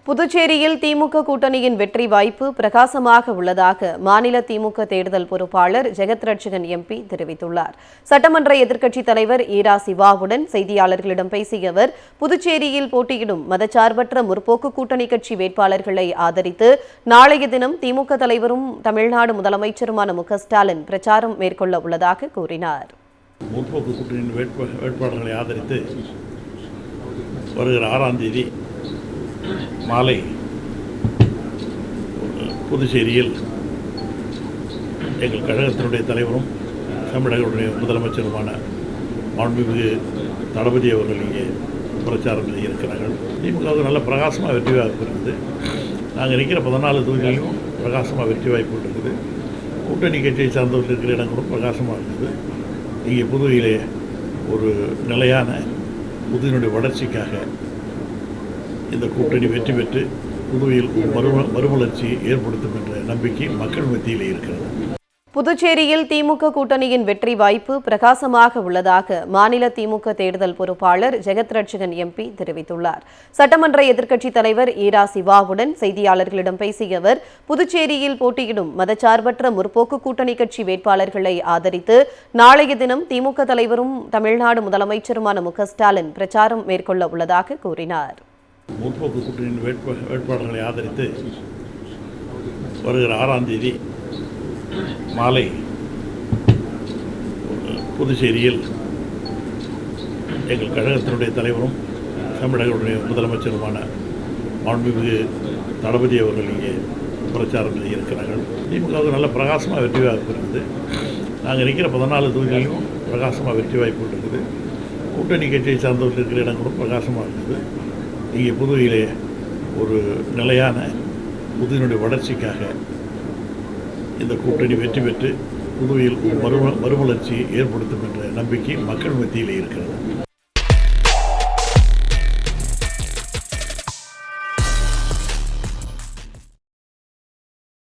புதுச்சேரியில் திமுக கூட்டணியின் வெற்றி வாய்ப்பு பிரகாசமாக உள்ளதாக மாநில திமுக தேர்தல் பொறுப்பாளர் ஜெகத் ரட்சகன் எம்பி தெரிவித்துள்ளார். சட்டமன்ற எதிர்க்கட்சித் தலைவர் ஈரா சிவாவுடன் செய்தியாளர்களிடம் பேசிய அவர், புதுச்சேரியில் போட்டியிடும் மதச்சார்பற்ற முற்போக்கு கூட்டணி கட்சி வேட்பாளர்களை ஆதரித்து நாளைய தினம் திமுக தலைவரும் தமிழ்நாடு முதலமைச்சருமான மு.க.ஸ்டாலின் பிரச்சாரம் மேற்கொள்ள உள்ளதாக கூறினார். முற்போக்கு கூட்டணியின் வேட்பாளர்களை ஆதரித்து வருகிற 6ஆம் தேதி மாலை புதுச்சேரியில் எங்கள் கழகத்தினுடைய தலைவரும் தமிழகத்துடைய முதலமைச்சருமான மாண்புமிகு தளபதி அவர்கள் இங்கே பிரச்சாரம் செய்திருக்கிறார்கள். திமுகவுக்கு நல்ல பிரகாசமாக வெற்றி வாய்ப்பு இருக்குது. நாங்கள் நிற்கிற 14 தொகுதிகளிலும் பிரகாசமாக வெற்றி வாய்ப்பு இருக்குது. கூட்டணி கட்சியை சார்ந்தவர்கள் இருக்கிற இடங்களும் பிரகாசமாக இருக்குது. இங்கே புதுவையிலே ஒரு நிலையான புதுவினுடைய வளர்ச்சிக்காக இந்த கூட்டணி வெற்றி பெற்று புதுவையில் மறுமலர்ச்சியை ஏற்படுத்தும் என்ற நம்பிக்கை மக்கள் மத்தியிலே இருக்கிறது. புதுச்சேரியில் திமுக கூட்டணியின் வெற்றி வாய்ப்பு பிரகாசமாக உள்ளதாக மாநில திமுக தேர்தல் பொறுப்பாளர் ஜெகத் ரட்சகன் எம்பி தெரிவித்துள்ளார். சட்டமன்ற எதிர்க்கட்சித் தலைவர் ஈரா சிவாவுடன் செய்தியாளர்களிடம் பேசிய அவர், புதுச்சேரியில் போட்டியிடும் மதச்சார்பற்ற முற்போக்கு கூட்டணி கட்சி வேட்பாளர்களை ஆதரித்து நாளைய தினம் திமுக தலைவரும் தமிழ்நாடு முதலமைச்சருமான மு.க.ஸ்டாலின் பிரச்சாரம் மேற்கொள்ள உள்ளதாக கூறினார். முற்போக்கு கூட்டணியின் வேட்பாளர்களை ஆதரித்து வருகிற 6ஆம் தேதி மாலை புதுச்சேரியில் எங்கள் கழகத்தினுடைய தலைவரும் தமிழகத்துடைய முதலமைச்சருமான மாண்புமிகு தளபதி அவர்கள் இங்கே பிரச்சாரம் செய்திருக்கிறார்கள். திமுகவுக்கு நல்ல பிரகாசமாக வெற்றி வாய்ப்பு இருக்குது. நாங்கள் நிற்கிற 14 தொகுதிகளிலும் பிரகாசமாக வெற்றி வாய்ப்பு இருக்குது. கூட்டணி கட்சியை சார்ந்தவர்கள் இருக்கிற இடங்களும் பிரகாசமாக இருக்குது. இங்கே புதுவையிலே ஒரு நிலையான புதுவினுடைய வளர்ச்சிக்காக இந்த கூட்டணி வெற்றி பெற்று புதுவையில் மறுமலர்ச்சியை ஏற்படுத்தும் என்ற நம்பிக்கை மக்கள் மத்தியிலே இருக்கிறது.